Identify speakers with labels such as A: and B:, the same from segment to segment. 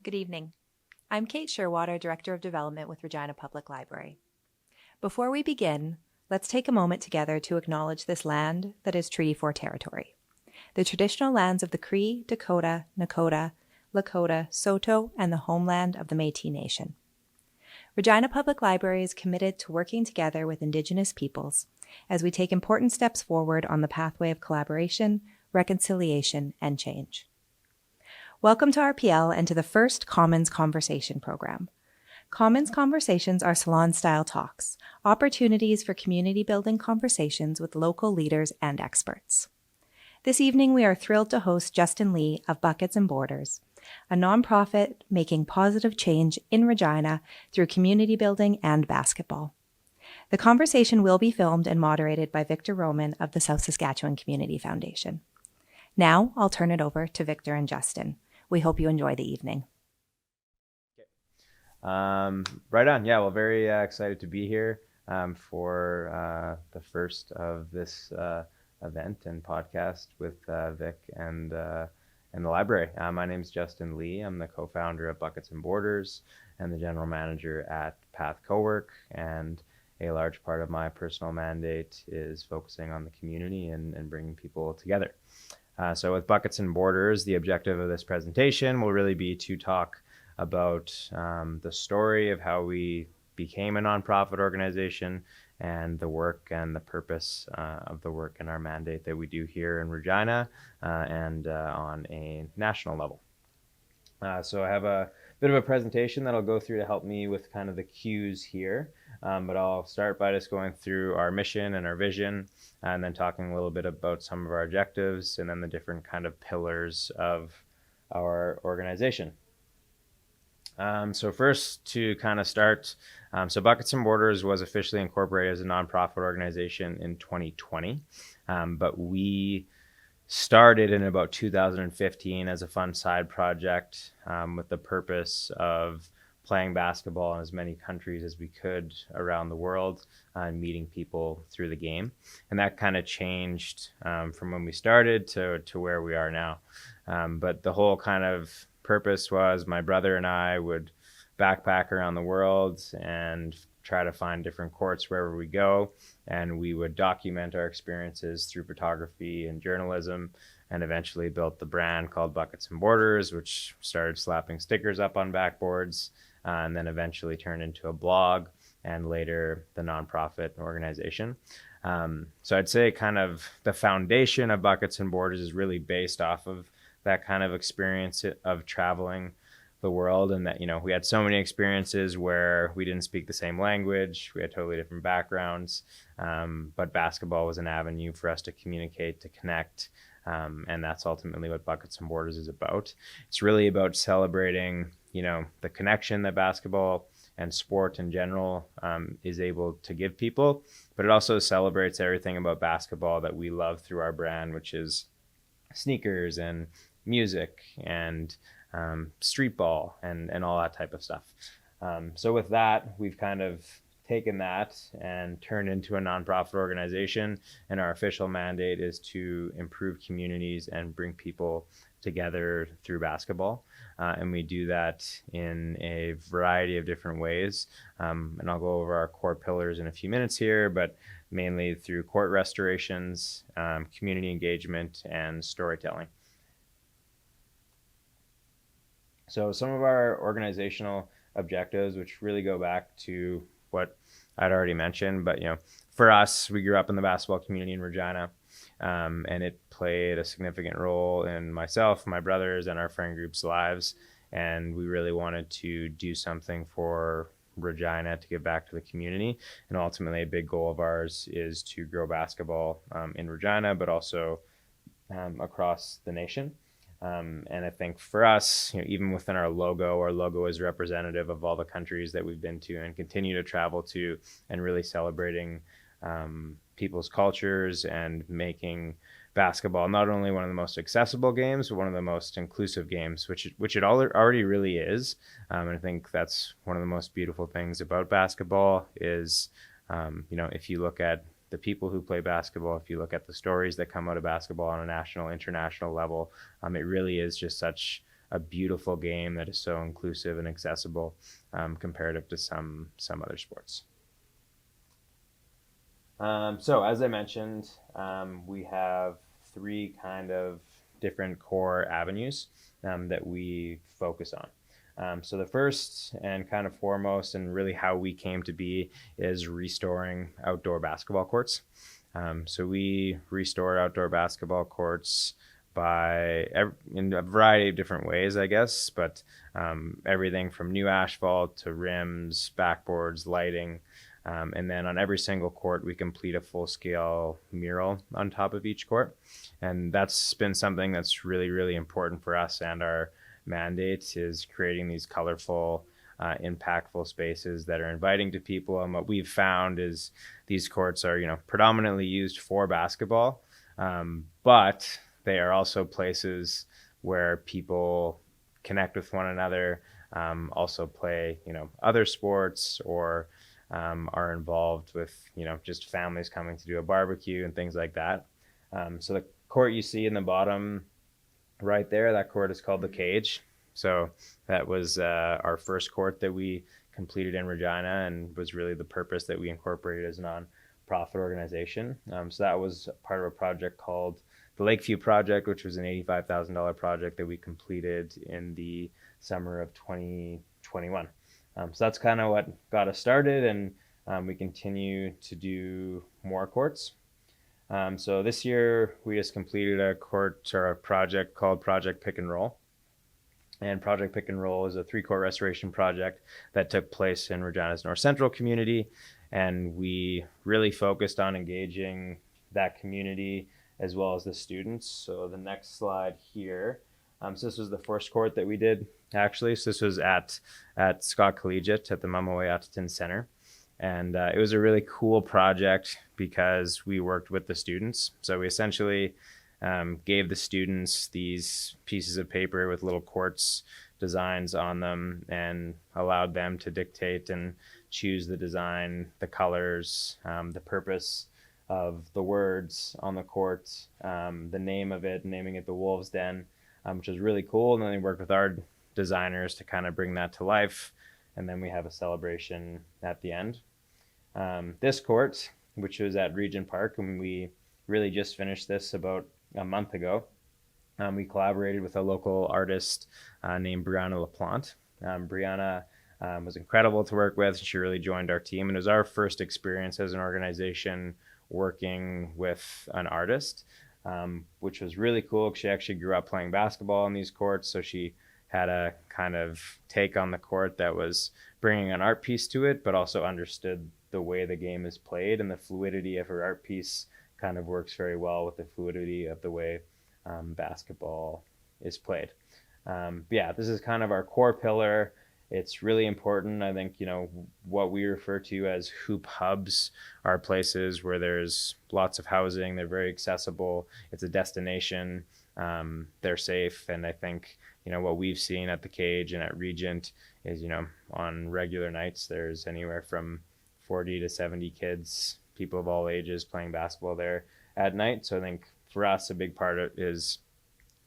A: Good evening. I'm Kate Sherwater, Director of Development with Regina Public Library. Before we begin, let's take a moment together to acknowledge this land that is Treaty 4 territory, the traditional lands of the Cree, Dakota, Nakota, Lakota, Saulteaux, and the homeland of the Métis Nation. Regina Public Library is committed to working together with Indigenous peoples as we take important steps forward on the pathway of collaboration, reconciliation, and change. Welcome to RPL and to the first Commons Conversation program. Commons Conversations are salon-style talks, opportunities for community-building conversations with local leaders and experts. This evening, we are thrilled to host Justin Lee of Buckets and Borders, a nonprofit making positive change in Regina through community building and basketball. The conversation will be filmed and moderated by Victor Roman of the South Saskatchewan Community Foundation. Now, I'll turn it over to Victor and Justin. We hope you enjoy the evening.
B: Right on. Yeah, well, very excited to be here for the first of this event and podcast with Vic and the library. My name is Justin Lee. I'm the co-founder of Buckets and Borders and the general manager at Path Cowork. And a large part of my personal mandate is focusing on the community and bringing people together. So with Buckets and Borders, the objective of this presentation will really be to talk about the story of how we became a nonprofit organization and the work and the purpose of the work and our mandate that we do here in Regina and on a national level. So I have a bit of a presentation that I'll go through to help me with kind of the cues here. But I'll start by just going through our mission and our vision, and then talking a little bit about some of our objectives and then the different kind of pillars of our organization. So first, to kind of start, so Buckets and Borders was officially incorporated as a nonprofit organization in 2020, but we started in about 2015 as a fun side project with the purpose of playing basketball in as many countries as we could around the world and meeting people through the game. And that kind of changed from when we started to where we are now. But the whole kind of purpose was my brother and I would backpack around the world and try to find different courts wherever we go. And we would document our experiences through photography and journalism, and eventually built the brand called Buckets and Borders, which started slapping stickers up on backboards, and then eventually turned into a blog and later the nonprofit organization. So I'd say kind of the foundation of Buckets and Borders is really based off of that kind of experience of traveling the world, and that, you know, we had so many experiences where we didn't speak the same language, we had totally different backgrounds, but basketball was an avenue for us to communicate, to connect, and that's ultimately what Buckets and Borders is about. It's really about celebrating, you know, the connection that basketball and sport in general is able to give people, but it also celebrates everything about basketball that we love through our brand, which is sneakers and music and street ball and all that type of stuff. So with that, we've kind of taken that and turned into a nonprofit organization, and our official mandate is to improve communities and bring people together through basketball. And we do that in a variety of different ways. And I'll go over our core pillars in a few minutes here, but mainly through court restorations, community engagement, and storytelling. So some of our organizational objectives, which really go back to what I'd already mentioned, but, you know, for us, we grew up in the basketball community in Regina, and it played a significant role in myself, my brothers, and our friend group's lives. And we really wanted to do something for Regina to give back to the community. And ultimately, a big goal of ours is to grow basketball in Regina, but also across the nation. And I think for us, you know, even within our logo is representative of all the countries that we've been to and continue to travel to, and really celebrating people's cultures and making basketball not only one of the most accessible games, but one of the most inclusive games, which it already really is. And I think that's one of the most beautiful things about basketball is, you know, if you look at the people who play basketball, if you look at the stories that come out of basketball on a national, international level, it really is just such a beautiful game that is so inclusive and accessible comparative to some other sports. So as I mentioned, we have 3 kind of different core avenues that we focus on. So the first and kind of foremost, and really how we came to be, is restoring outdoor basketball courts. So we restore outdoor basketball courts in a variety of different ways, I guess, but everything from new asphalt to rims, backboards, lighting. And then on every single court, we complete a full-scale mural on top of each court. And that's been something that's really, really important for us, and our mandate is creating these colorful, impactful spaces that are inviting to people. And what we've found is these courts are, predominantly used for basketball, but they are also places where people connect with one another, also play, other sports, or are involved with, just families coming to do a barbecue and things like that. So the court you see in the bottom right there, that court is called the Cage. So that was our first court that we completed in Regina, and was really the purpose that we incorporated as a non-profit organization. So that was part of a project called the Lakeview Project, which was an $85,000 project that we completed in the summer of 2021. So that's kind of what got us started, and we continue to do more courts. So this year we just completed a court, or a project called Project Pick and Roll. And Project Pick and Roll is a 3-court restoration project that took place in Regina's North Central community, and we really focused on engaging that community as well as the students. So the next slide here. So this was the first court that we did, actually. So this was at Scott Collegiate at the Mamawayatatun Center. And it was a really cool project because we worked with the students. So we essentially gave the students these pieces of paper with little quartz designs on them, and allowed them to dictate and choose the design, the colors, the purpose of the words on the court, the name of it, naming it the Wolves Den, which was really cool. And then they worked with our designers to kind of bring that to life. And then we have a celebration at the end. This court, which was at Regent Park, and we really just finished this about a month ago. We collaborated with a local artist named Brianna LaPlante. Brianna was incredible to work with. She really joined our team, and it was our first experience as an organization working with an artist, which was really cool. She actually grew up playing basketball on these courts, so she had a kind of take on the court that was bringing an art piece to it, but also understood the way the game is played, and the fluidity of her art piece kind of works very well with the fluidity of the way basketball is played. Yeah, this is kind of our core pillar. It's really important. I think, what we refer to as hoop hubs are places where there's lots of housing. They're very accessible. It's a destination. They're safe. And I think, what we've seen at the Cage and at Regent is, on regular nights, there's anywhere from 40 to 70 kids, people of all ages, playing basketball there at night. So I think for us, a big part of it is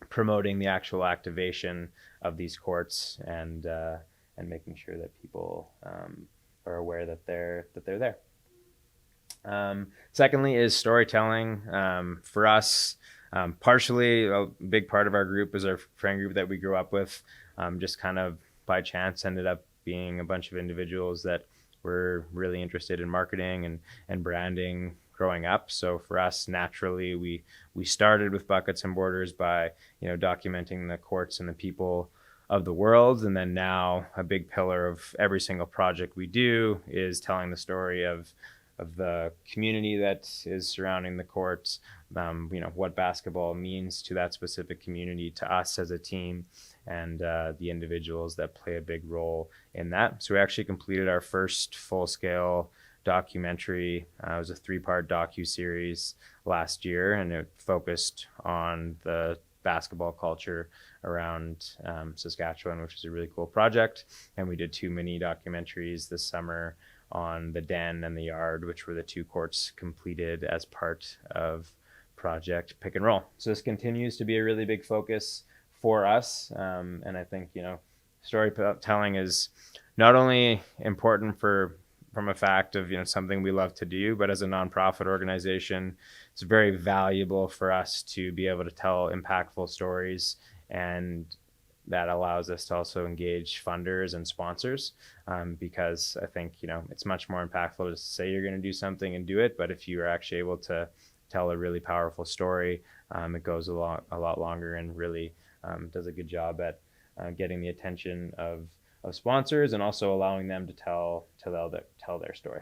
B: promoting the actual activation of these courts, and making sure that people are aware that they're there. Secondly is storytelling. For us, partially a big part of our group is our friend group that we grew up with. Just kind of by chance ended up being a bunch of individuals that were really interested in marketing and branding growing up. So for us, naturally, we started with Buckets and Borders by documenting the courts and the people of the world, and then now a big pillar of every single project we do is telling the story of the community that is surrounding the courts, what basketball means to that specific community, to us as a team, and the individuals that play a big role in that. So we actually completed our first full-scale documentary. It was a 3-part docu-series last year, and it focused on the basketball culture around Saskatchewan, which is a really cool project. And we did 2 mini documentaries this summer on the Den and the Yard, which were the 2 courts completed as part of Project Pick and Roll. So this continues to be a really big focus for us. And I think, storytelling is not only important from a fact of, something we love to do, but as a nonprofit organization, it's very valuable for us to be able to tell impactful stories, and that allows us to also engage funders and sponsors, because I think, it's much more impactful to say you're going to do something and do it, but if you are actually able to tell a really powerful story, it goes a lot longer and really does a good job at getting the attention of sponsors, and also allowing them to tell their story.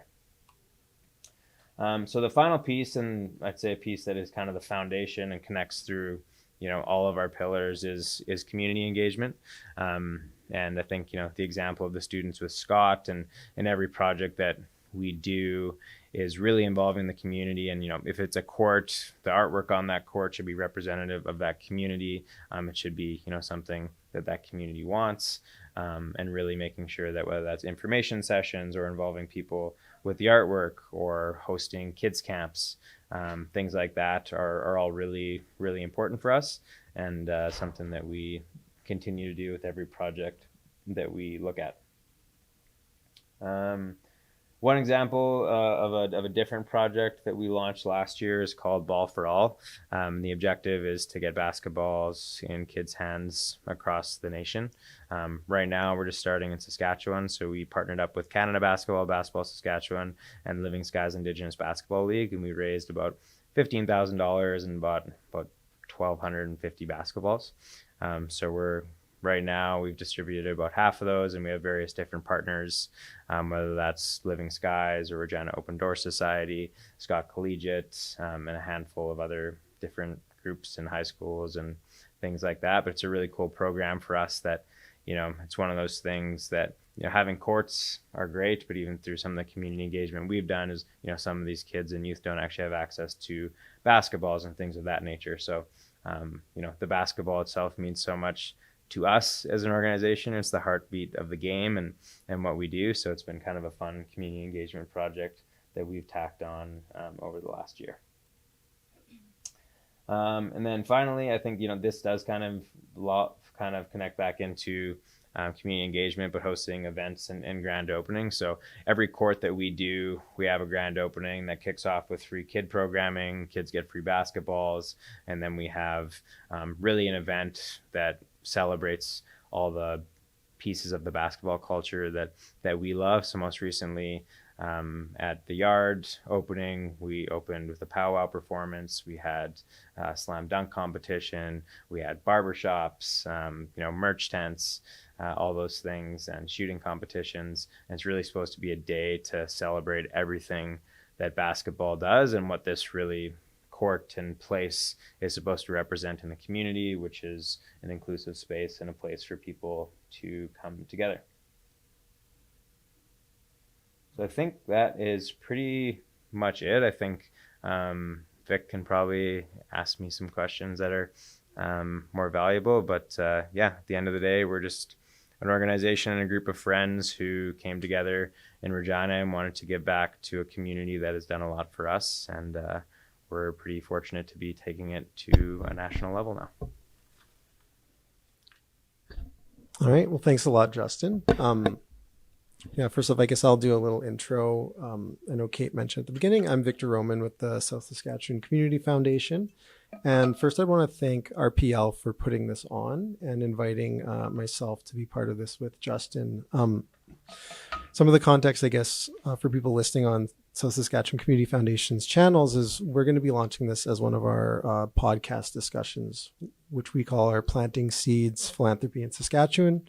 B: So the final piece, and I'd say a piece that is kind of the foundation and connects through all of our pillars, is community engagement. And I think the example of the students with Scott, and in every project that we do, is really involving the community. And if it's a court, the artwork on that court should be representative of that community. It should be something that community wants, and really making sure that whether that's information sessions or involving people with the artwork or hosting kids camps, things like that are all really, really important for us, and something that we continue to do with every project that we look at. One example of a different project that we launched last year is called Ball for All. The objective is to get basketballs in kids' hands across the nation. Right now, we're just starting in Saskatchewan, so we partnered up with Canada Basketball Saskatchewan, and Living Skies Indigenous Basketball League, and we raised about $15,000 and bought about 1,250 basketballs. So right now, we've distributed about half of those, and we have various different partners, whether that's Living Skies or Regina Open Door Society, Scott Collegiate, and a handful of other different groups in high schools and things like that. But it's a really cool program for us that, it's one of those things that, having courts are great, but even through some of the community engagement we've done is, some of these kids and youth don't actually have access to basketballs and things of that nature. So, the basketball itself means so much to us as an organization. It's the heartbeat of the game and what we do. So it's been kind of a fun community engagement project that we've tacked on over the last year. And then finally, I think, this does kind of connect back into community engagement, but hosting events and grand openings. So every court that we do, we have a grand opening that kicks off with free kid programming. Kids get free basketballs. And then we have really an event that celebrates all the pieces of the basketball culture that we love. So most recently, at the Yard opening, we opened with a powwow performance. We had a slam dunk competition. We had barbershops, merch tents, all those things, and shooting competitions. And it's really supposed to be a day to celebrate everything that basketball does and what this really court and place is supposed to represent in the community, which is an inclusive space and a place for people to come together. So I think that is pretty much it. I think Vic can probably ask me some questions that are more valuable, but at the end of the day, we're just an organization and a group of friends who came together in Regina and wanted to give back to a community that has done a lot for us, and we're pretty fortunate to be taking it to a national level now.
C: All right. Well, thanks a lot, Justin. First off, I guess I'll do a little intro. I know Kate mentioned at the beginning, I'm Victor Roman with the South Saskatchewan Community Foundation. And first, I want to thank RPL for putting this on and inviting myself to be part of this with Justin. Some of the context, I guess, for people listening on South Saskatchewan Community Foundation's channels is we're going to be launching this as one of our podcast discussions, which we call our Planting Seeds Philanthropy in Saskatchewan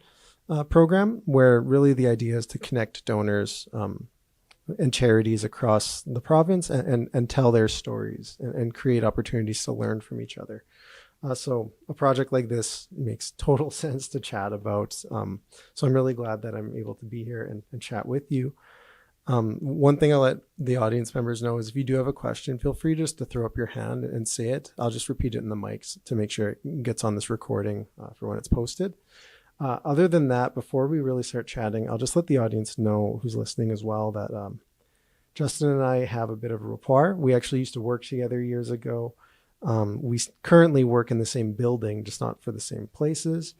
C: program, where really the idea is to connect donors and charities across the province and tell their stories and create opportunities to learn from each other. So a project like this makes total sense to chat about. So I'm really glad that I'm able to be here and chat with you. One thing I'll let the audience members know is if you do have a question, feel free just to throw up your hand and say it. I'll just repeat it in the mics to make sure it gets on this recording for when it's posted. Other than that, before we really start chatting, I'll just let the audience know who's listening as well that Justin and I have a bit of a rapport. We actually used to work together years ago. We currently work in the same building, just not for the same places.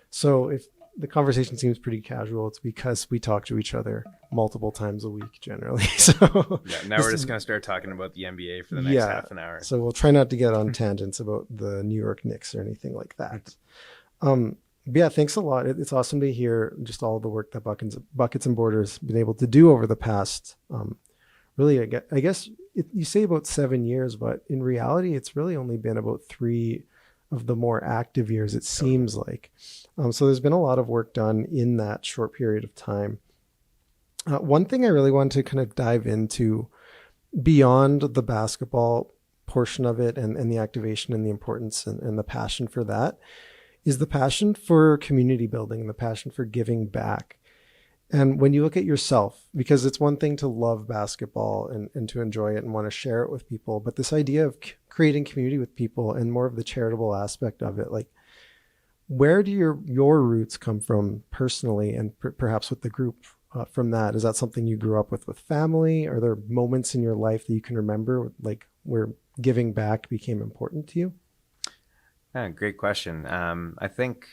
C: So if the conversation seems pretty casual, it's because we talk to each other multiple times a week generally. So
B: Yeah, now we're just going to start talking about the NBA for the next half an hour.
C: So we'll try not to get on tangents about the New York Knicks or anything like that. But yeah, thanks a lot. It's awesome to hear just all the work that Buckets and Borders been able to do over the past, really, I guess you say about 7 years, but in reality, it's really only been about 3 of the more active years, it seems like. So there's been a lot of work done in that short period of time. One thing I really wanted to kind of dive into beyond the basketball portion of it and the activation and the importance and the passion for that is the passion for community building and the passion for giving back. And when you look at yourself, because it's one thing to love basketball and to enjoy it and want to share it with people, but this idea of creating community with people and more of the charitable aspect of it, like where do your roots come from personally and perhaps with the group from that? Is that something you grew up with family? Are there moments in your life that you can remember like where giving back became important to you?
B: Yeah, great question. I think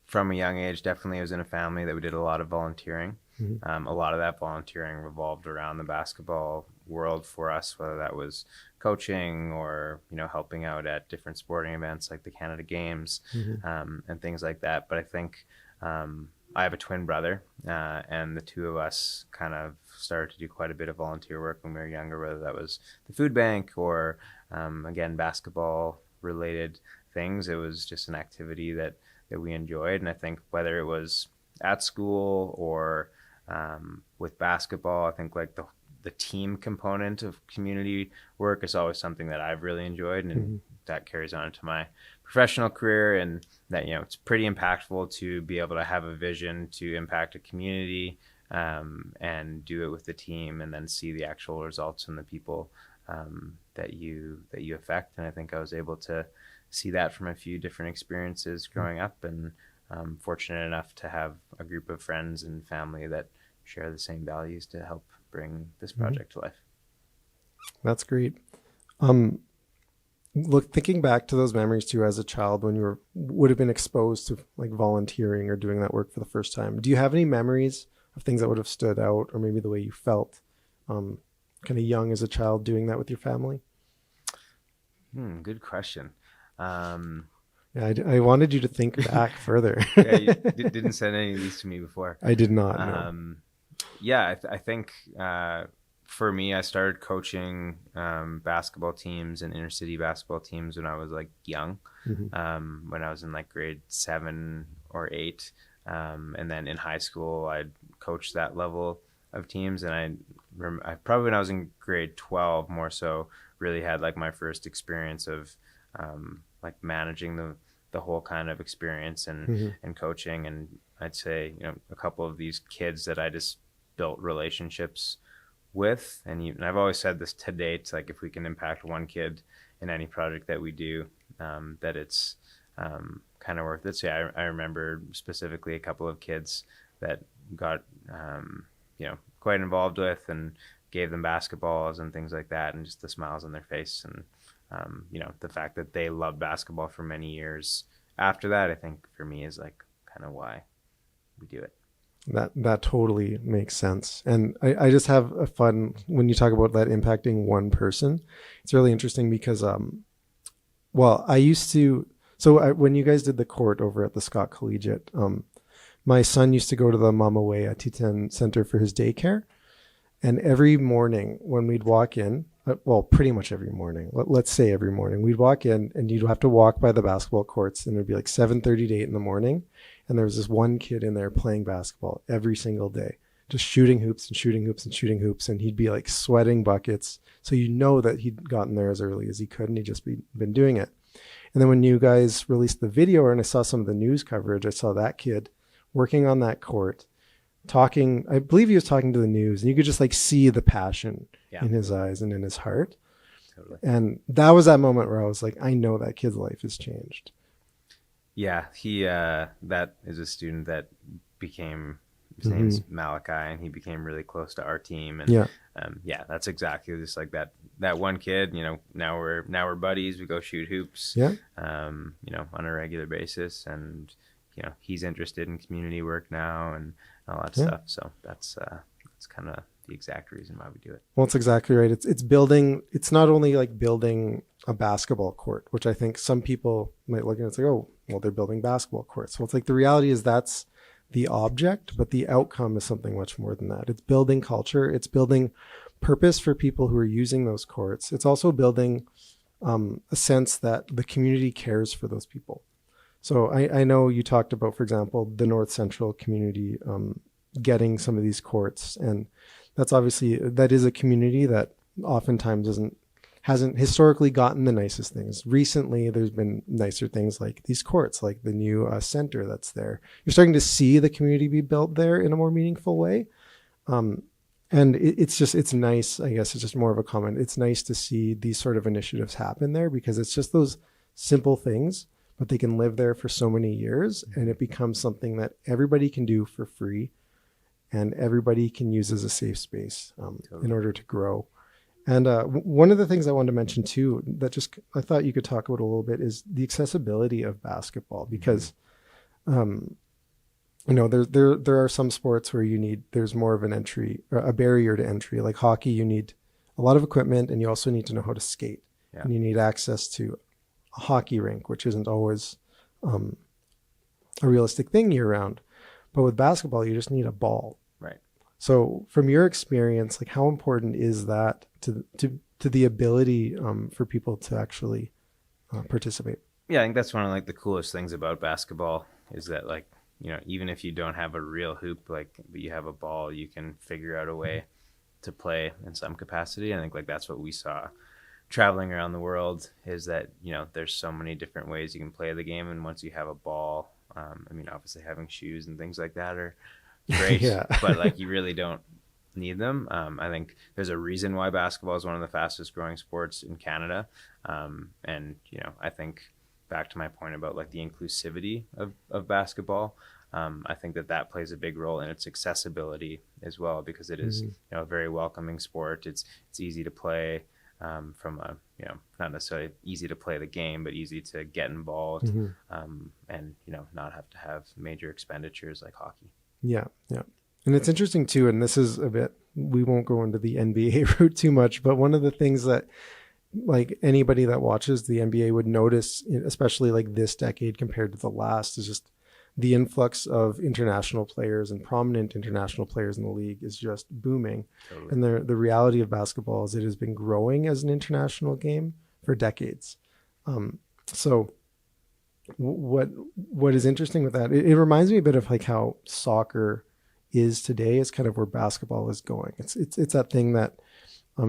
B: from a young age, definitely I was in a family that we did a lot of volunteering. A lot of that volunteering revolved around the basketball world for us, whether that was coaching or, helping out at different sporting events like the Canada Games and things like that. But I think I have a twin brother and the two of us kind of started to do quite a bit of volunteer work when we were younger, whether that was the food bank or, again, basketball related things. It was just an activity that we enjoyed. And I think whether it was at school or with basketball, I think like the team component of community work is always something that I've really enjoyed, and that carries on into my professional career. And that, it's pretty impactful to be able to have a vision to impact a community and do it with the team and then see the actual results in the people that you affect. And I think I was able to see that from a few different experiences growing up, and fortunate enough to have a group of friends and family that share the same values to help bring this project to life.
C: That's great. Look, thinking back to those memories too as a child when you would have been exposed to like volunteering or doing that work for the first time, do you have any memories of things that would have stood out, or maybe the way you felt kind of young as a child doing that with your family?
B: Good question.
C: Yeah, I wanted you to think back further.
B: Yeah, you didn't send any of these to me before.
C: I did not. No.
B: Yeah, I think for me, I started coaching basketball teams and inner city basketball teams when I was like young, when I was in like grade 7 or 8. And then in high school, I'd coached that level of teams. And I probably when I was in grade 12 more so really had like my first experience of like managing the whole kind of experience and coaching. And I'd say, a couple of these kids that I just built relationships with. And I've always said this to date, like if we can impact one kid in any project that we do, that it's kind of worth it. So yeah, I remember specifically a couple of kids that got, quite involved with and gave them basketballs and things like that. And just the smiles on their face and, the fact that they loved basketball for many years after that, I think for me is like kind of why we do it.
C: That totally makes sense. And I just have a fun, when you talk about that impacting one person, it's really interesting because, I used to, when you guys did the court over at the Scott Collegiate, my son used to go to the Mama Way at T10 Center for his daycare. And every morning when we'd walk in, pretty much every morning, let's say every morning, we'd walk in and you'd have to walk by the basketball courts and it'd be like 7:30 to 8 in the morning. And there was this one kid in there playing basketball every single day, just shooting hoops and shooting hoops and shooting hoops. And he'd be like sweating buckets. So that he'd gotten there as early as he could and he'd just been doing it. And then when you guys released the video and I saw some of the news coverage, I saw that kid working on that court, talking, I believe he was talking to the news, and you could just like see the passion in his eyes and in his heart.
B: Totally.
C: And that was that moment where I was like, I know that kid's life has changed.
B: Yeah, he that is a student that became His name's Malachi, and he became really close to our team. And that's exactly just like that one kid. Now we're buddies. We go shoot hoops. On a regular basis, and he's interested in community work now and all that stuff. So that's kind of the exact reason why we do it.
C: Well, it's exactly right. It's building. It's not only like building a basketball court, which I think some people might look at it and say, oh, well, they're building basketball courts. Well, it's like the reality is that's the object, but the outcome is something much more than that. It's building culture. It's building purpose for people who are using those courts. It's also building a sense that the community cares for those people. So I know you talked about, for example, the North Central community getting some of these courts, and that is a community that oftentimes hasn't historically gotten the nicest things. Recently, there's been nicer things like these courts, like the new center that's there. You're starting to see the community be built there in a more meaningful way. And it's nice, I guess it's just more of a comment. It's nice to see these sort of initiatives happen there because it's just those simple things, but they can live there for so many years, and it becomes something that everybody can do for free and everybody can use as a safe space in order to grow. And one of the things I wanted to mention too, that I thought you could talk about a little bit, is the accessibility of basketball, because there are some sports where there's more of a barrier to entry. Like hockey, you need a lot of equipment, and you also need to know how to skate, and you need access to a hockey rink, which isn't always a realistic thing year round. But with basketball, you just need a ball.
B: Right.
C: So from your experience, like how important is that to the ability for people to actually participate?
B: Yeah, I think that's one of like the coolest things about basketball is that like, even if you don't have a real hoop, like but you have a ball, you can figure out a way to play in some capacity. I think like that's what we saw traveling around the world, is that, there's so many different ways you can play the game. And once you have a ball, obviously having shoes and things like that are great, but like you really don't need them. I think there's a reason why basketball is one of the fastest growing sports in Canada. I think back to my point about like the inclusivity of basketball, I think that plays a big role in its accessibility as well, because it is a very welcoming sport. It's easy to play. From a, not necessarily easy to play the game, but easy to get involved, and, not have to have major expenditures like hockey. Yeah.
C: And it's interesting too, and this is we won't go into the NBA route too much, but one of the things that like anybody that watches the NBA would notice, especially like this decade compared to the last, is just the influx of international players and prominent international players in the league is just booming. Totally. And the reality of basketball is it has been growing as an international game for decades. So what is interesting with that, it reminds me a bit of like how soccer is today, is kind of where basketball is going. It's that thing that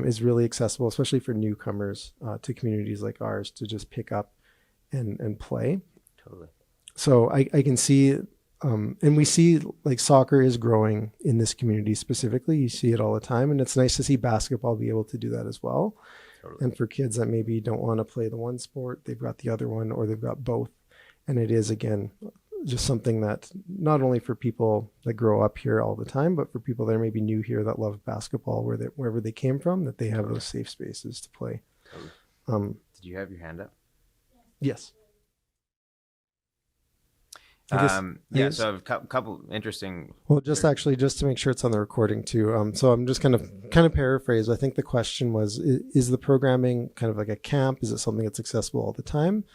C: is really accessible, especially for newcomers to communities like ours, to just pick up and play.
B: Totally.
C: So I can see, and we see like soccer is growing in this community specifically. You see it all the time, and it's nice to see basketball be able to do that as well. Totally. And for kids that maybe don't want to play the one sport, they've got the other one, or they've got both. And it is, again, just something that not only for people that grow up here all the time, but for people that are maybe new here that love basketball wherever they came from, that they have those safe spaces to play.
B: Totally. Did you have your hand up?
C: Yes.
B: So a couple interesting.
C: Well, just to make sure it's on the recording too. So I'm just kind of paraphrase. I think the question was: is the programming kind of like a camp? Is it something that's accessible all the time?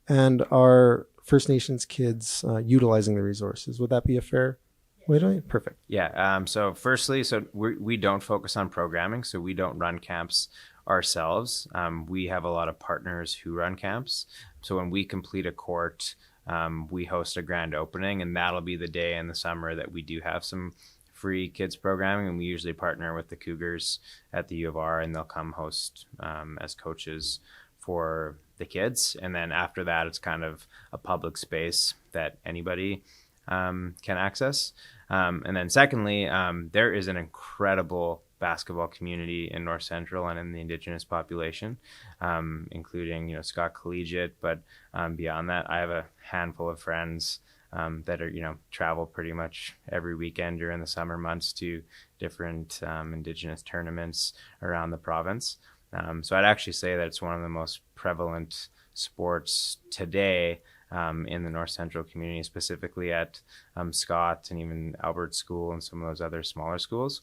C: And are First Nations kids utilizing the resources? Would that be a fair way to? Perfect.
B: Yeah. So firstly, we don't focus on programming, so we don't run camps ourselves. We have a lot of partners who run camps. So when we complete a court, we host a grand opening, and that'll be the day in the summer that we do have some free kids programming. And we usually partner with the Cougars at the U of R, and they'll come host as coaches for the kids. And then after that, it's kind of a public space that anybody can access. And then secondly, there is an incredible basketball community in North Central and in the Indigenous population, including, Scott Collegiate. But beyond that, I have a handful of friends that are, travel pretty much every weekend during the summer months to different Indigenous tournaments around the province. So I'd actually say that it's one of the most prevalent sports today in the North Central community, specifically at Scott and even Albert School and some of those other smaller schools.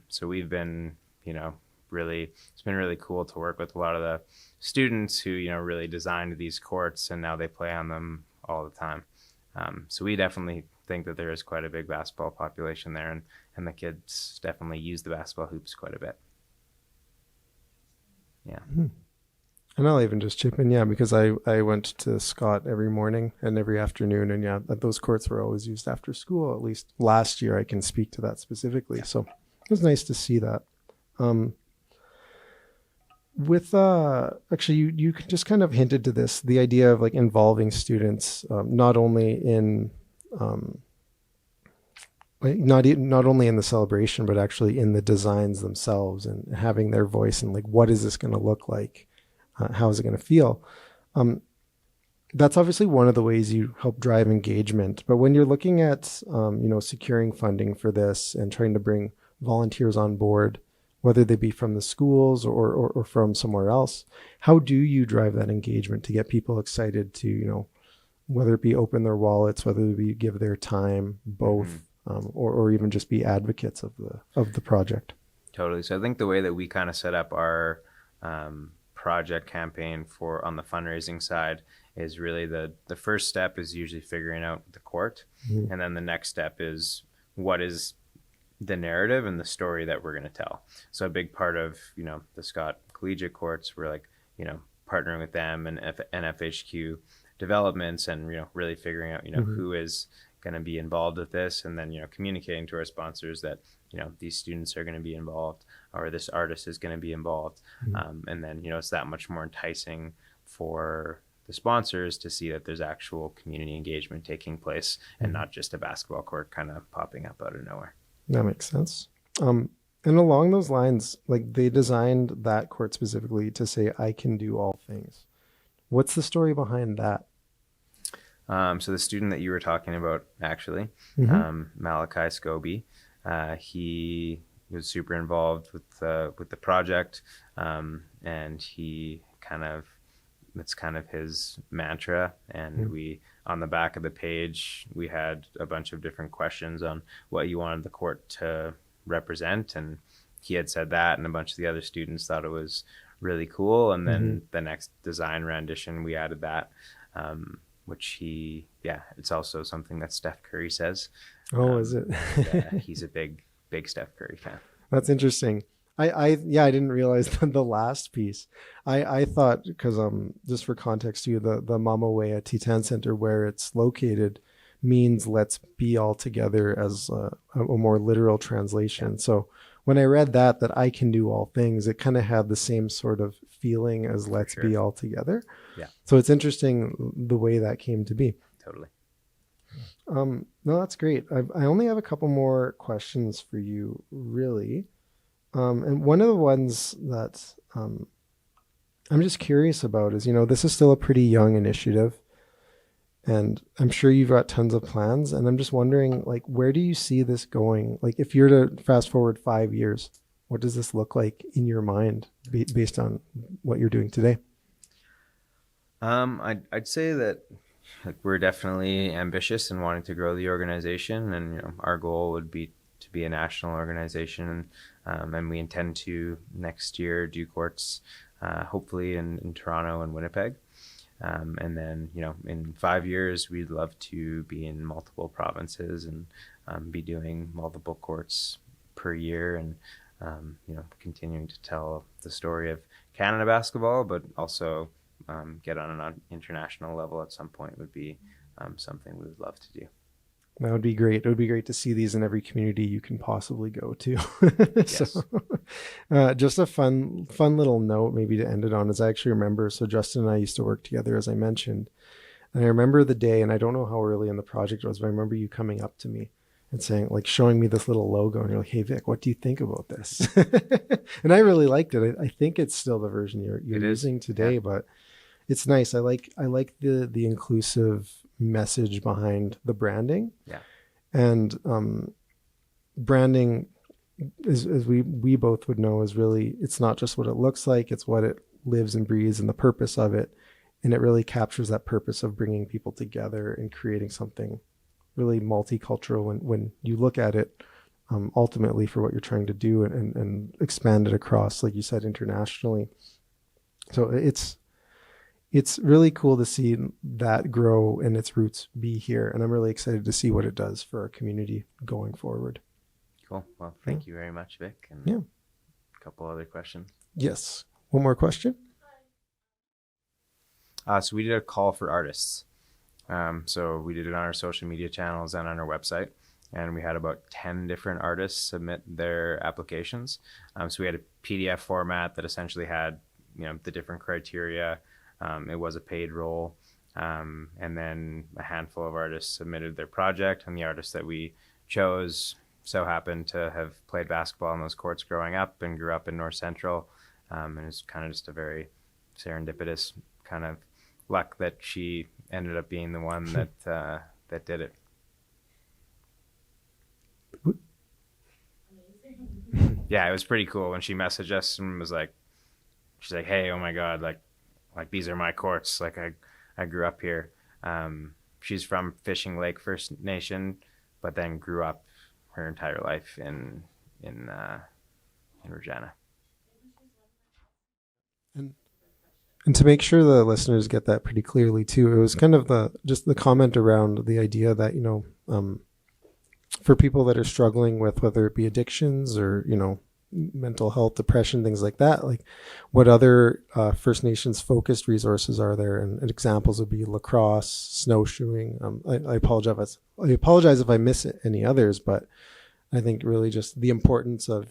B: So we've been, it's been really cool to work with a lot of the students who, really designed these courts, and now they play on them all the time. So we definitely think that there is quite a big basketball population there, and the kids definitely use the basketball hoops quite a bit. Yeah.
C: And I'll even just chip in, because I went to Scott every morning and every afternoon, and those courts were always used after school. At least last year I can speak to that specifically. So it was nice to see that. With actually you just kind of hinted to this, the idea of like involving students not only in not only in the celebration, but actually in the designs themselves, and having their voice, and like, what is this going to look like? How is it going to feel? That's obviously one of the ways you help drive engagement. But when you're looking at, securing funding for this and trying to bring volunteers on board, whether they be from the schools or from somewhere else, how do you drive that engagement to get people excited to, whether it be open their wallets, whether it be give their time, both, or even just be advocates of the project?
B: Totally. So I think the way that we kind of set up our project campaign on the fundraising side is really the first step is usually figuring out the court. And then the next step is what is the narrative and the story that we're going to tell. So a big part of, the Scott Collegiate Courts, we're like, partnering with them and NFHQ developments, and, really figuring out, who is going to be involved with this, and then, communicating to our sponsors that, these students are going to be involved, or this artist is going to be involved. And then, it's that much more enticing for the sponsors to see that there's actual community engagement taking place, and not just a basketball court kind of popping up out of nowhere.
C: That makes sense. And along those lines, like, they designed that court specifically to say, I can do all things. What's the story behind that?
B: So the student that you were talking about, actually, Malachi Scobie, he was super involved with the project, and it's kind of his mantra. And we, on the back of the page, we had a bunch of different questions on what you wanted the court to represent, and he had said that, and a bunch of the other students thought it was really cool. And then the next design rendition, we added that, which it's also something that Steph Curry says.
C: Oh, is it?
B: He's a big Steph Curry fan.
C: That's interesting. I didn't realize the last piece. I thought, because just for context to you, the Mamawea Titan Center, where it's located, means let's be all together, as a more literal translation. So when I read that I can do all things, it kind of had the same sort of feeling as let's be all together. Yeah. So it's interesting the way that came to be.
B: Totally.
C: No, that's great. I only have a couple more questions for you, really. And one of the ones that I'm just curious about is, this is still a pretty young initiative, and I'm sure you've got tons of plans, and I'm just wondering, like, where do you see this going? Like, if you're to fast forward 5 years, what does this look like in your mind based on what you're doing today?
B: I'd say that, like, we're definitely ambitious and wanting to grow the organization, and our goal would be to be a national organization, and we intend to next year do courts hopefully in Toronto and Winnipeg, and then in 5 years we'd love to be in multiple provinces and be doing multiple courts per year, and continuing to tell the story of Canada basketball, but also get on an international level at some point would be something we would love to do.
C: That would be great. It would be great to see these in every community you can possibly go to.
B: Yes.
C: So, just a fun little note maybe to end it on is I actually remember, so Justin and I used to work together, as I mentioned. And I remember the day, and I don't know how early in the project it was, but I remember you coming up to me and saying, like, showing me this little logo, and you're like, hey, Vic, what do you think about this? And I really liked it. I think it's still the version you're using today, but it's nice. I like the inclusive message behind the branding.
B: Yeah.
C: And branding, as we both would know, is really, it's not just what it looks like, it's what it lives and breathes and the purpose of it. And it really captures that purpose of bringing people together and creating something really multicultural when you look at it ultimately for what you're trying to do and expand it across, like you said, internationally. So it's really cool to see that grow and its roots be here. And I'm really excited to see what it does for our community going forward.
B: Cool. Well, thank you very much, Vic. And
C: Yeah.
B: a couple other questions.
C: Yes. One more question.
B: So we did a call for artists. So we did it on our social media channels and on our website. And we had about 10 different artists submit their applications. So we had a PDF format that essentially had, the different criteria. It was a paid role. And then a handful of artists submitted their project, and the artists that we chose so happened to have played basketball on those courts growing up and grew up in North Central. And it's kind of just a very serendipitous kind of luck that she ended up being the one that did it. Yeah, it was pretty cool when she messaged us and was like, she's like, hey, oh my God, like these are my courts. Like I grew up here. She's from Fishing Lake First Nation, but then grew up her entire life in Regina.
C: And to make sure the listeners get that pretty clearly too, it was kind of the comment around the idea that, for people that are struggling with whether it be addictions or, mental health, depression, things like that, like what other First Nations focused resources are there? And examples would be lacrosse, snowshoeing. I apologize if I miss any others, but I think really just the importance of,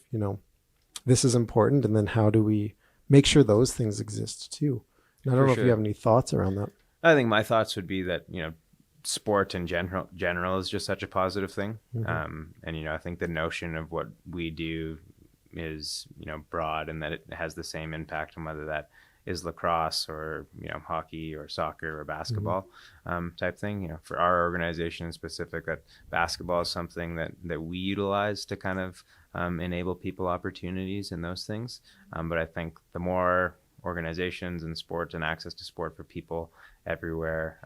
C: this is important. And then how do we make sure those things exist too? And I don't know if you have any thoughts around that.
B: I think my thoughts would be that, sport in general is just such a positive thing. Mm-hmm. And, I think the notion of what we do is, broad, and that it has the same impact on whether that is lacrosse or, hockey or soccer or basketball, mm-hmm. Type thing. For our organization in specific, that basketball is something that we utilize to kind of enable people opportunities in those things. But I think the more organizations and sport and access to sport for people everywhere,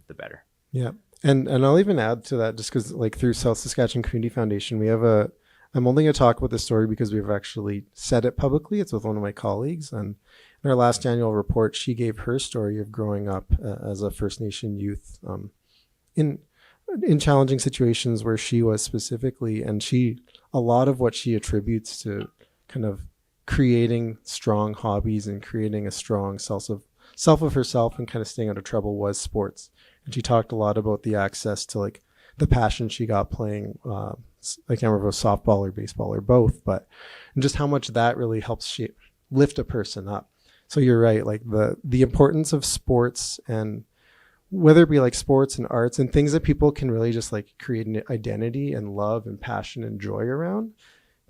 B: the better. Yeah.
C: And I'll even add to that, just because like through South Saskatchewan Community Foundation, we have I'm only going to talk about this story because we've actually said it publicly. It's with one of my colleagues. And in our last annual report, she gave her story of growing up as a First Nation youth in challenging situations where she was specifically. And a lot of what she attributes to kind of creating strong hobbies and creating a strong self of herself and kind of staying out of trouble was sports. And she talked a lot about the access to like the passion she got playing, I can't remember if it was softball or baseball or both, but and just how much that really helps lift a person up. So you're right, like the importance of sports, and whether it be like sports and arts and things that people can really just like create an identity and love and passion and joy around,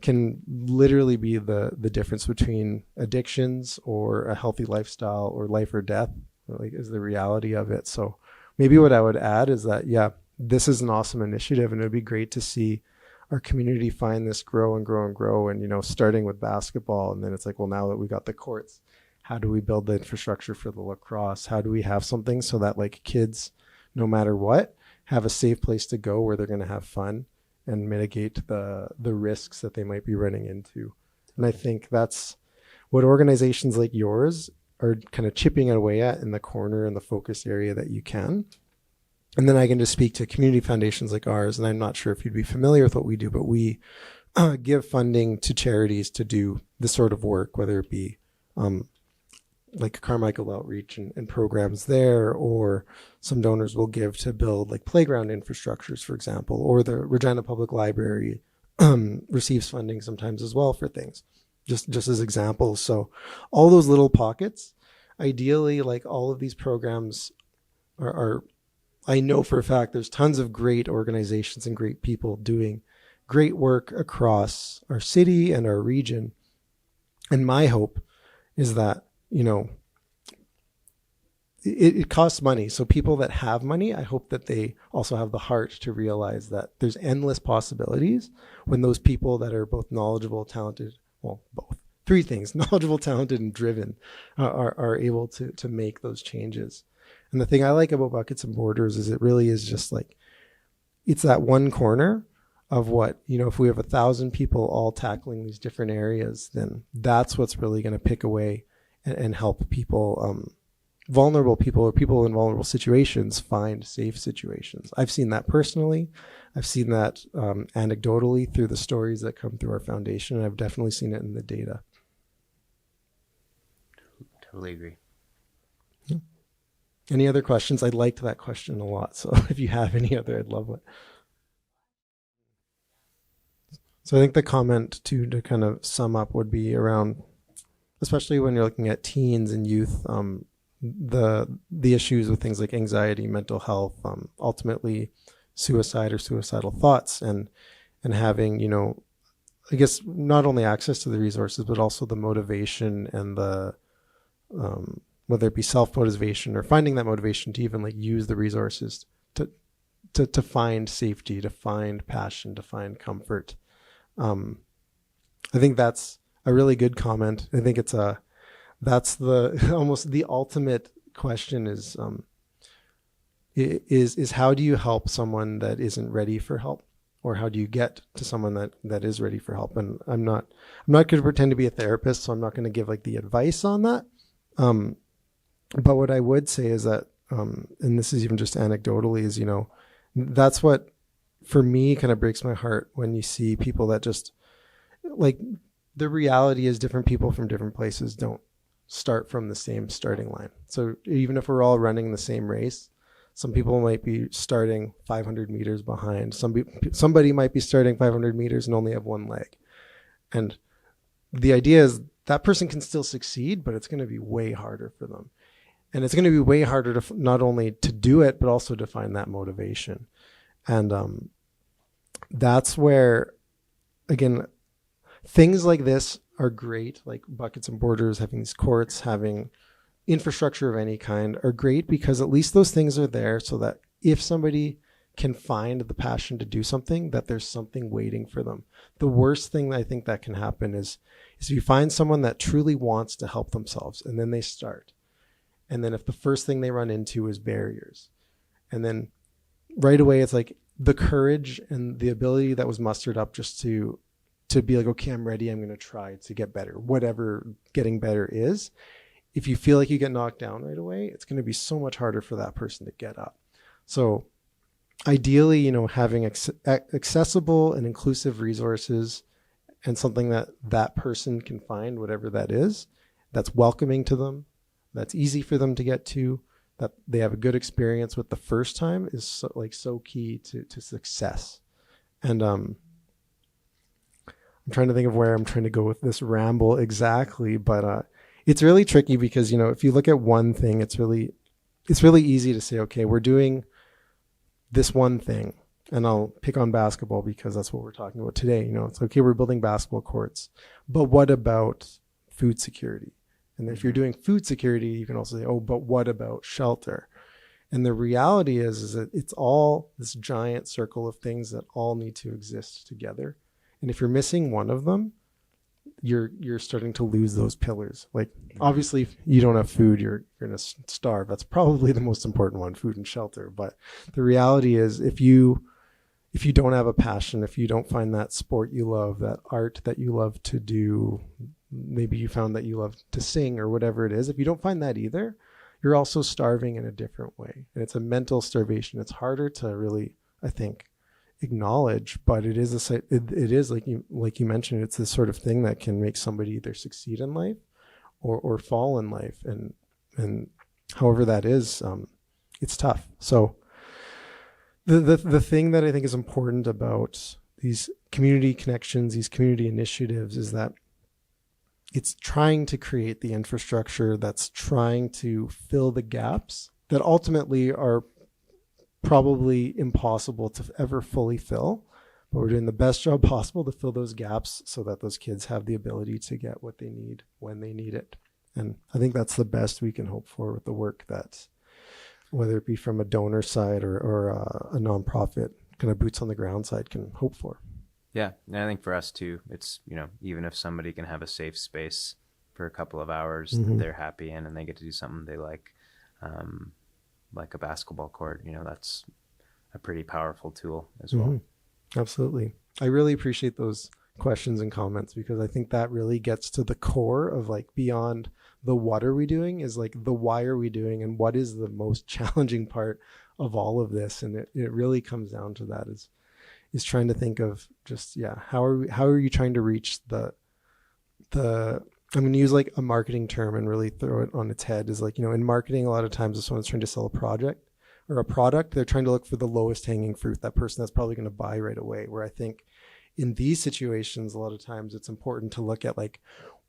C: can literally be the difference between addictions or a healthy lifestyle or life or death, like is the reality of it. So maybe what I would add is that, yeah, this is an awesome initiative, and it would be great to see our community find this grow and grow and grow. And, starting with basketball, and then it's like, well, now that we got the courts, how do we build the infrastructure for the lacrosse? How do we have something so that like kids, no matter what, have a safe place to go where they're going to have fun and mitigate the risks that they might be running into? And I think that's what organizations like yours are kind of chipping away at in the corner and the focus area that you can. And then I can just speak to community foundations like ours, and I'm not sure if you'd be familiar with what we do, but we give funding to charities to do this sort of work, whether it be like Carmichael Outreach and programs there, or some donors will give to build like playground infrastructures, for example, or the Regina Public Library receives funding sometimes as well for things, just as examples. So all those little pockets, ideally, like all of these programs are I know for a fact there's tons of great organizations and great people doing great work across our city and our region. And my hope is that, it costs money. So people that have money, I hope that they also have the heart to realize that there's endless possibilities when those people that are both knowledgeable, talented, well, both, three things, knowledgeable, talented, and driven, are able to make those changes. And the thing I like about Buckets and Borders is it really is just like, it's that one corner of what, if we have 1,000 people all tackling these different areas, then that's what's really going to pick away and help people, vulnerable people or people in vulnerable situations find safe situations. I've seen that personally. I've seen that anecdotally through the stories that come through our foundation, and I've definitely seen it in the data.
B: Totally agree.
C: Yeah. Any other questions? I liked that question a lot. So if you have any other, I'd love it. So I think the comment to kind of sum up would be around, especially when you're looking at teens and youth, the issues with things like anxiety, mental health, ultimately suicide or suicidal thoughts, and having, I guess not only access to the resources, but also the motivation and the whether it be self-motivation or finding that motivation to even like use the resources to find safety, to find passion, to find comfort. I think that's a really good comment. I think that's the almost the ultimate question is how do you help someone that isn't ready for help, or how do you get to someone that is ready for help? And I'm not going to pretend to be a therapist, so I'm not going to give like the advice on that. But what I would say is that, and this is even just anecdotally, is, that's what for me kind of breaks my heart when you see people that just like, the reality is different people from different places don't start from the same starting line. So even if we're all running the same race, some people might be starting 500 meters behind. Somebody might be starting 500 meters and only have one leg. And the idea is that person can still succeed, but it's going to be way harder for them. And it's going to be way harder to not only to do it, but also to find that motivation. And that's where, again, things like this are great, like Buckets and Borders, having these courts, having infrastructure of any kind are great, because at least those things are there so that if somebody can find the passion to do something, that there's something waiting for them. The worst thing I think that can happen is if you find someone that truly wants to help themselves and then they start. And then if the first thing they run into is barriers, and then right away it's like the courage and the ability that was mustered up just to be like, okay, I'm ready, I'm going to try to get better, whatever getting better is. If you feel like you get knocked down right away, it's going to be so much harder for that person to get up. So ideally, having accessible and inclusive resources and something that person can find, whatever that is, that's welcoming to them, that's easy for them to get to, that they have a good experience with the first time is so key to success. And I'm trying to think of where I'm trying to go with this ramble exactly, but it's really tricky because, if you look at one thing, it's really easy to say, okay, we're doing this one thing, and I'll pick on basketball because that's what we're talking about today. It's okay, we're building basketball courts, but what about food security? And if you're doing food security, you can also say, oh, but what about shelter? And the reality is that it's all this giant circle of things that all need to exist together. And if you're missing one of them, you're starting to lose those pillars. Like, obviously, if you don't have food, you're going to starve. That's probably the most important one, food and shelter. But the reality is, if you don't have a passion, if you don't find that sport you love, that art that you love to do, maybe you found that you love to sing or whatever it is, if you don't find that either, you're also starving in a different way. And it's a mental starvation. It's harder to really, I think, acknowledge, but it is like you mentioned, it's this sort of thing that can make somebody either succeed in life or fall in life, and however that is, it's tough. So the thing that I think is important about these community connections, these community initiatives, is that it's trying to create the infrastructure that's trying to fill the gaps that ultimately are probably impossible to ever fully fill, but we're doing the best job possible to fill those gaps so that those kids have the ability to get what they need when they need it. And I think that's the best we can hope for with the work that whether it be from a donor side or a nonprofit kind of boots on the ground side can hope for.
B: Yeah, and I think for us too, it's, even if somebody can have a safe space for a couple of hours that they're happy in and they get to do something they like a basketball court, that's a pretty powerful tool as well.
C: Absolutely. I really appreciate those questions and comments, because I think that really gets to the core of like beyond the what are we doing is like the why are we doing and what is the most challenging part of all of this. And it really comes down to that is trying to think of just, how are you trying to reach the I'm going to use like a marketing term and really throw it on its head is like, in marketing, a lot of times if someone's trying to sell a project or a product, they're trying to look for the lowest hanging fruit, that person that's probably going to buy right away. Where I think in these situations, a lot of times it's important to look at like,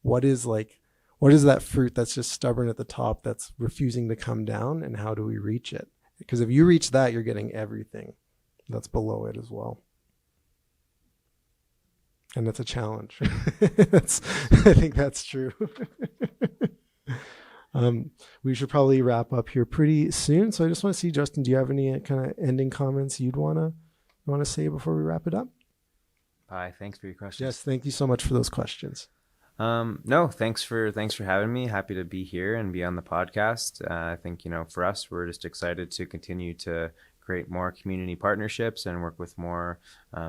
C: what is that fruit that's just stubborn at the top, that's refusing to come down, and how do we reach it? Because if you reach that, you're getting everything that's below it as well. And that's a challenge. I think that's true. We should probably wrap up here pretty soon. So I just want to see, Justin, do you have any kind of ending comments you'd want to say before we wrap it up?
B: Bye. Thanks for your questions.
C: Yes, thank you so much for those questions.
B: No, thanks for having me. Happy to be here and be on the podcast. I think, for us, we're just excited to continue to create more community partnerships and work with more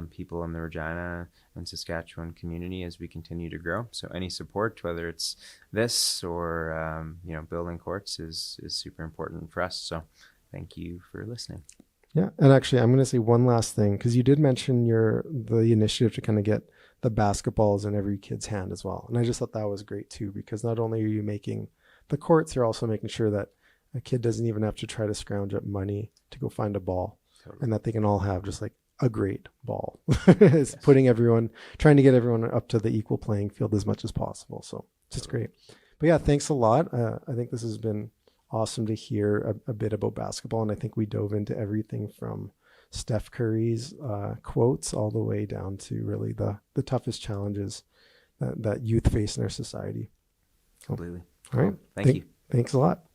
B: people in the Regina and Saskatchewan community as we continue to grow. So any support, whether it's this or building courts, is super important for us. So thank you for listening.
C: Yeah, and actually, I'm going to say one last thing, because you did mention the initiative to kind of get the basketballs in every kid's hand as well, and I just thought that was great too, because not only are you making the courts, you're also making sure that a kid doesn't even have to try to scrounge up money to go find a ball, and that they can all have just like a great ball. It's trying to get everyone up to the equal playing field as much as possible. So it's just great. But yeah, thanks a lot. I think this has been awesome to hear a bit about basketball, and I think we dove into everything from Steph Curry's quotes all the way down to really the toughest challenges that youth face in our society.
B: Completely.
C: All right.
B: Thank you.
C: Thanks a lot.